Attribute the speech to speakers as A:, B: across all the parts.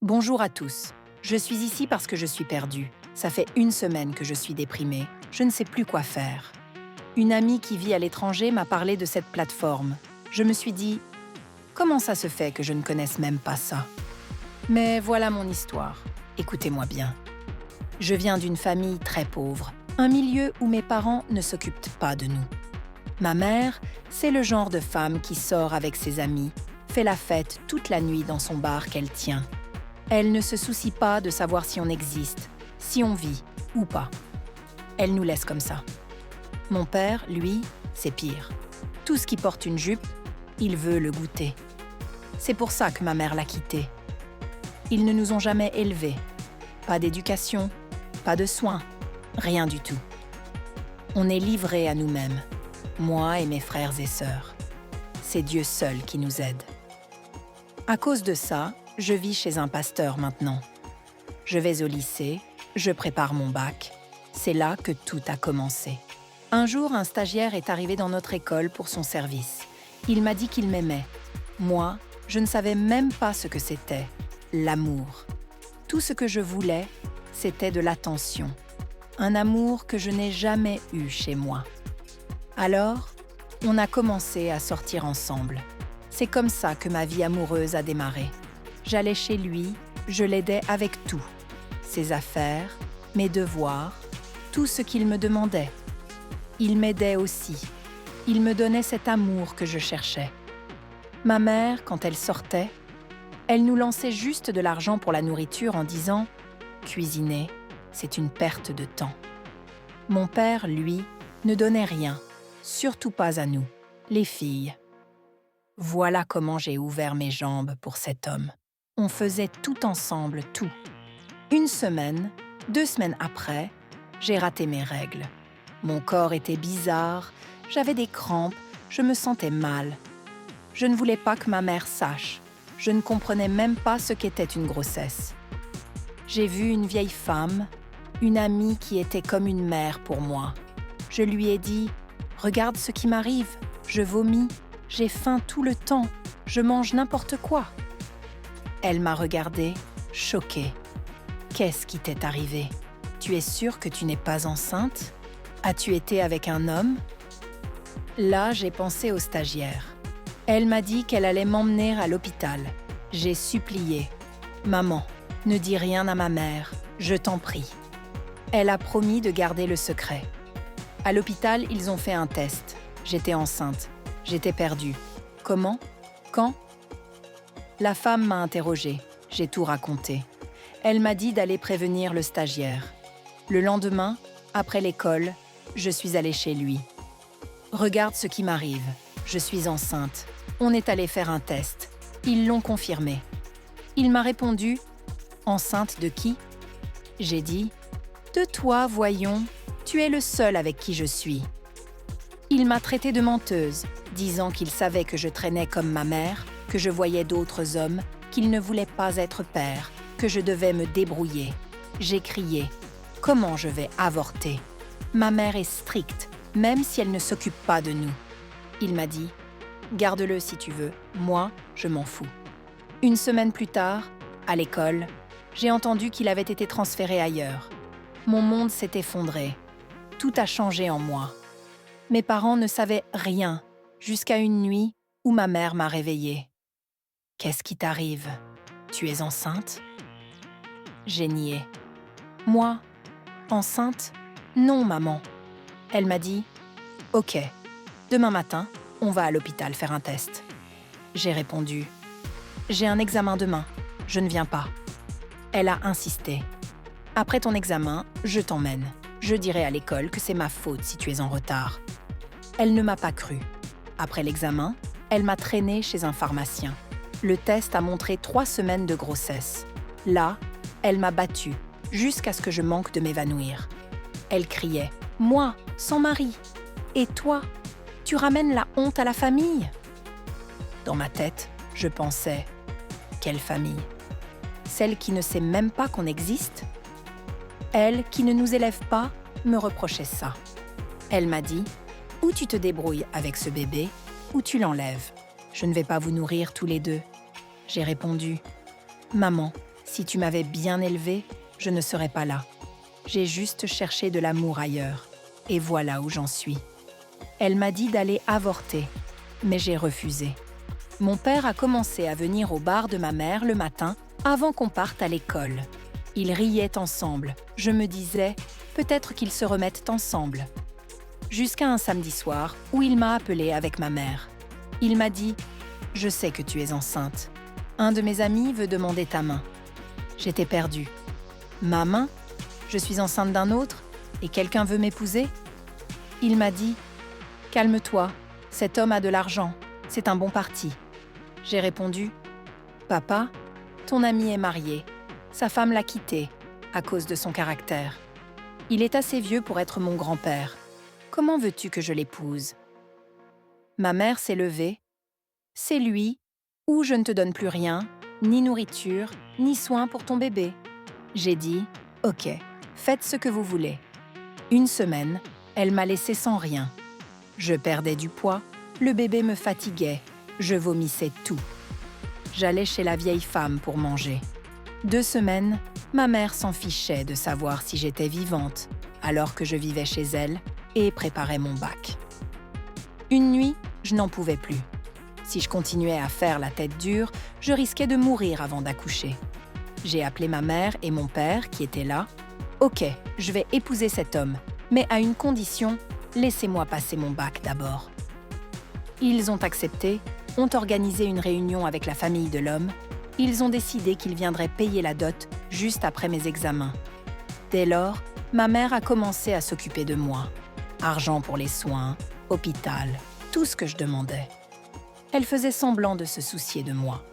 A: Bonjour à tous. Je suis ici parce que je suis perdue. Ça fait une semaine que je suis déprimée. Je ne sais plus quoi faire. Une amie qui vit à l'étranger m'a parlé de cette plateforme. Je me suis dit, comment ça se fait que je ne connaisse même pas ça? Mais voilà mon histoire. Écoutez-moi bien. Je viens d'une famille très pauvre, un milieu où mes parents ne s'occupent pas de nous. Ma mère, c'est le genre de femme qui sort avec ses amis, fait la fête toute la nuit dans son bar qu'elle tient. Elle ne se soucie pas de savoir si on existe, si on vit ou pas. Elle nous laisse comme ça. Mon père, lui, c'est pire. Tout ce qui porte une jupe, il veut le goûter. C'est pour ça que ma mère l'a quitté. Ils ne nous ont jamais élevés. Pas d'éducation, pas de soins, rien du tout. On est livrés à nous-mêmes, moi et mes frères et sœurs. C'est Dieu seul qui nous aide. À cause de ça, je vis chez un pasteur maintenant. Je vais au lycée, je prépare mon bac. C'est là que tout a commencé. Un jour, un stagiaire est arrivé dans notre école pour son service. Il m'a dit qu'il m'aimait. Moi, je ne savais même pas ce que c'était, l'amour. Tout ce que je voulais, c'était de l'attention. Un amour que je n'ai jamais eu chez moi. Alors, on a commencé à sortir ensemble. C'est comme ça que ma vie amoureuse a démarré. J'allais chez lui, je l'aidais avec tout. Ses affaires, mes devoirs, tout ce qu'il me demandait. Il m'aidait aussi. Il me donnait cet amour que je cherchais. Ma mère, quand elle sortait, elle nous lançait juste de l'argent pour la nourriture en disant « Cuisiner, c'est une perte de temps ». Mon père, lui, ne donnait rien, surtout pas à nous, les filles. Voilà comment j'ai ouvert mes jambes pour cet homme. On faisait tout ensemble, tout. Une semaine, 2 semaines après, j'ai raté mes règles. Mon corps était bizarre, j'avais des crampes, je me sentais mal. Je ne voulais pas que ma mère sache. Je ne comprenais même pas ce qu'était une grossesse. J'ai vu une vieille femme, une amie qui était comme une mère pour moi. Je lui ai dit « Regarde ce qui m'arrive, je vomis, j'ai faim tout le temps, je mange n'importe quoi. » Elle m'a regardée, choquée. « Qu'est-ce qui t'est arrivé? Tu es sûre que tu n'es pas enceinte? As-tu été avec un homme ?» Là, j'ai pensé au stagiaire. Elle m'a dit qu'elle allait m'emmener à l'hôpital. J'ai supplié. « Maman, ne dis rien à ma mère, je t'en prie. » Elle a promis de garder le secret. À l'hôpital, ils ont fait un test. J'étais enceinte. J'étais perdue. Comment? Quand? La femme m'a interrogée. J'ai tout raconté. Elle m'a dit d'aller prévenir le stagiaire. Le lendemain, après l'école, je suis allée chez lui. Regarde ce qui m'arrive. Je suis enceinte. On est allé faire un test. Ils l'ont confirmé. Il m'a répondu « Enceinte de qui ?» J'ai dit « De toi, voyons. Tu es le seul avec qui je suis. » Il m'a traitée de menteuse, disant qu'il savait que je traînais comme ma mère, que je voyais d'autres hommes, qu'il ne voulait pas être père, que je devais me débrouiller. J'ai crié « Comment je vais avorter? Ma mère est stricte, même si elle ne s'occupe pas de nous. » Il m'a dit « Garde-le si tu veux, moi, je m'en fous. » Une semaine plus tard, à l'école, j'ai entendu qu'il avait été transféré ailleurs. Mon monde s'est effondré. Tout a changé en moi. Mes parents ne savaient rien, jusqu'à une nuit où ma mère m'a réveillée. « Qu'est-ce qui t'arrive? Tu es enceinte ?» J'ai nié. « Moi? Enceinte? Non, maman. » Elle m'a dit « Ok, demain matin, on va à l'hôpital faire un test. » J'ai répondu « J'ai un examen demain, je ne viens pas. » Elle a insisté. « Après ton examen, je t'emmène. Je dirai à l'école que c'est ma faute si tu es en retard. » Elle ne m'a pas cru. Après l'examen, elle m'a traînée chez un pharmacien. Le test a montré 3 semaines de grossesse. Là, elle m'a battue, jusqu'à ce que je manque de m'évanouir. Elle criait « Moi, sans mari. Et toi, tu ramènes la honte à la famille ?» Dans ma tête, je pensais « Quelle famille? Celle qui ne sait même pas qu'on existe ?» Elle, qui ne nous élève pas, me reprochait ça. Elle m'a dit « Ou tu te débrouilles avec ce bébé, ou tu l'enlèves. Je ne vais pas vous nourrir tous les deux. » J'ai répondu « Maman, Si tu m'avais bien élevée, je ne serais pas là. J'ai juste cherché de l'amour ailleurs. Et voilà où j'en suis. » Elle m'a dit d'aller avorter, mais j'ai refusé. Mon père a commencé à venir au bar de ma mère le matin avant qu'on parte à l'école. Ils riaient ensemble. Je me disais, peut-être qu'ils se remettent ensemble. Jusqu'à un samedi soir où il m'a appelé avec ma mère. Il m'a dit « Je sais que tu es enceinte. Un de mes amis veut demander ta main. » J'étais perdue. Ma main ? Je suis enceinte d'un autre et quelqu'un veut m'épouser ? Il m'a dit « Calme-toi, cet homme a de l'argent, c'est un bon parti. » J'ai répondu « Papa, ton ami est marié. Sa femme l'a quitté à cause de son caractère. Il est assez vieux pour être mon grand-père. Comment veux-tu que je l'épouse ?» Ma mère s'est levée. « C'est lui, ou je ne te donne plus rien, ni nourriture, ni soins pour ton bébé. » J'ai dit « Ok, faites ce que vous voulez. » Une semaine, elle m'a laissée sans rien. Je perdais du poids, le bébé me fatiguait, je vomissais tout. J'allais chez la vieille femme pour manger. 2 semaines, ma mère s'en fichait de savoir si j'étais vivante, alors que je vivais chez elle et préparais mon bac. Une nuit, je n'en pouvais plus. Si je continuais à faire la tête dure, je risquais de mourir avant d'accoucher. J'ai appelé ma mère et mon père, qui étaient là. « Ok, je vais épouser cet homme, mais à une condition, laissez-moi passer mon bac d'abord. » Ils ont accepté, ont organisé une réunion avec la famille de l'homme. Ils ont décidé qu'ils viendraient payer la dot juste après mes examens. Dès lors, ma mère a commencé à s'occuper de moi. Argent pour les soins, hôpital, tout ce que je demandais. Elle faisait semblant de se soucier de moi.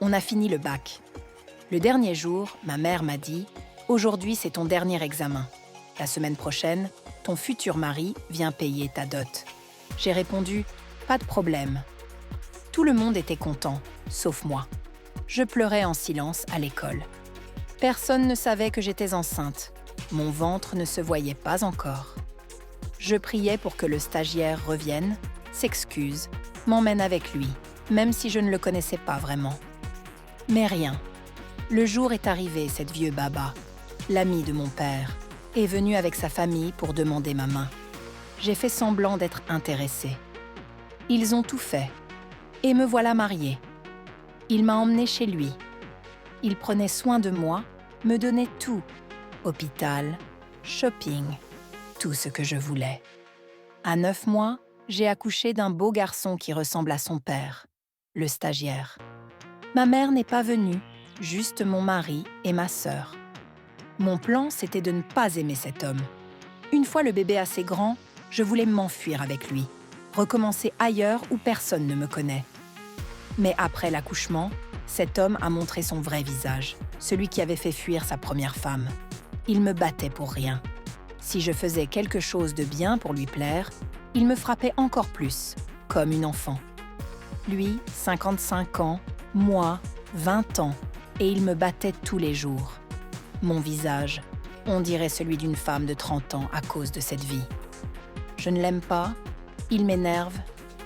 A: On a fini le bac. Le dernier jour, ma mère m'a dit « Aujourd'hui, c'est ton dernier examen. La semaine prochaine, ton futur mari vient payer ta dot. » J'ai répondu « Pas de problème. » Tout le monde était content, sauf moi. Je pleurais en silence à l'école. Personne ne savait que j'étais enceinte. Mon ventre ne se voyait pas encore. Je priais pour que le stagiaire revienne, s'excuse, m'emmène avec lui, même si je ne le connaissais pas vraiment. Mais rien. Le jour est arrivé, cette vieux baba, l'ami de mon père, est venu avec sa famille pour demander ma main. J'ai fait semblant d'être intéressée. Ils ont tout fait. Et me voilà mariée. Il m'a emmenée chez lui. Il prenait soin de moi, me donnait tout. Hôpital, shopping, tout ce que je voulais. À 9 mois, j'ai accouché d'un beau garçon qui ressemble à son père, le stagiaire. Ma mère n'est pas venue, juste mon mari et ma sœur. Mon plan, c'était de ne pas aimer cet homme. Une fois le bébé assez grand, je voulais m'enfuir avec lui, recommencer ailleurs où personne ne me connaît. Mais après l'accouchement, cet homme a montré son vrai visage, celui qui avait fait fuir sa première femme. Il me battait pour rien. Si je faisais quelque chose de bien pour lui plaire, il me frappait encore plus, comme une enfant. Lui, 55 ans, moi, 20 ans, et il me battait tous les jours. Mon visage, on dirait celui d'une femme de 30 ans à cause de cette vie. Je ne l'aime pas, il m'énerve,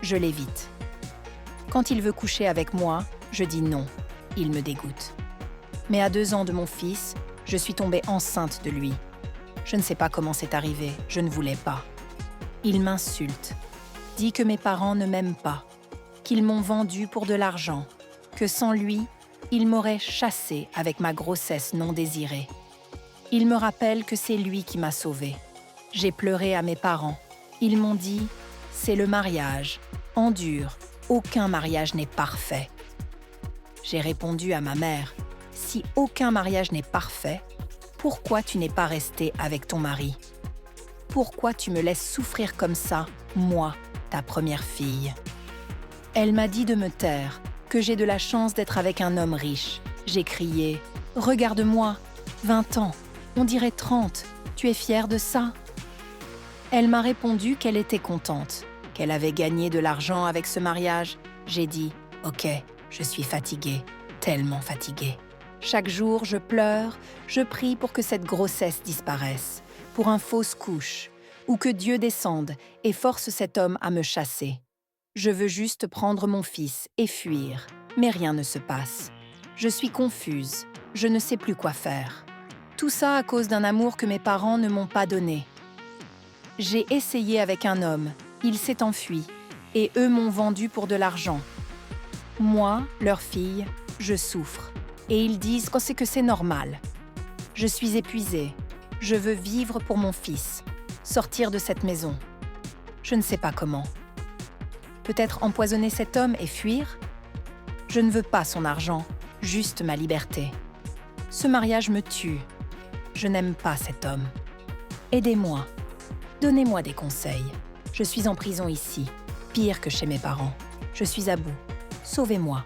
A: je l'évite. Quand il veut coucher avec moi, je dis non, il me dégoûte. Mais à 2 ans de mon fils, je suis tombée enceinte de lui. Je ne sais pas comment c'est arrivé, je ne voulais pas. Il m'insulte, dit que mes parents ne m'aiment pas, qu'ils m'ont vendue pour de l'argent, que sans lui, il m'aurait chassée avec ma grossesse non désirée. Il me rappelle que c'est lui qui m'a sauvée. J'ai pleuré à mes parents. Ils m'ont dit « C'est le mariage, endure, aucun mariage n'est parfait. » J'ai répondu à ma mère « Si aucun mariage n'est parfait, pourquoi tu n'es pas restée avec ton mari? Pourquoi tu me laisses souffrir comme ça, moi, ta première fille ?» Elle m'a dit de me taire, que j'ai de la chance d'être avec un homme riche. J'ai crié « Regarde-moi, 20 ans, on dirait 30, tu es fière de ça ?» Elle m'a répondu qu'elle était contente, qu'elle avait gagné de l'argent avec ce mariage. J'ai dit « Ok, je suis fatiguée, tellement fatiguée. » Chaque jour, je pleure, je prie pour que cette grossesse disparaisse, pour un fausse couche, ou que Dieu descende et force cet homme à me chasser. Je veux juste prendre mon fils et fuir, mais rien ne se passe. Je suis confuse. Je ne sais plus quoi faire. Tout ça à cause d'un amour que mes parents ne m'ont pas donné. J'ai essayé avec un homme, il s'est enfui, et eux m'ont vendu pour de l'argent. Moi, leur fille, je souffre, et ils disent que c'est normal. Je suis épuisée, je veux vivre pour mon fils, sortir de cette maison. Je ne sais pas comment. Peut-être empoisonner cet homme et fuir ? Je ne veux pas son argent, juste ma liberté. Ce mariage me tue. Je n'aime pas cet homme. Aidez-moi. Donnez-moi des conseils. Je suis en prison ici, pire que chez mes parents. Je suis à bout. Sauvez-moi.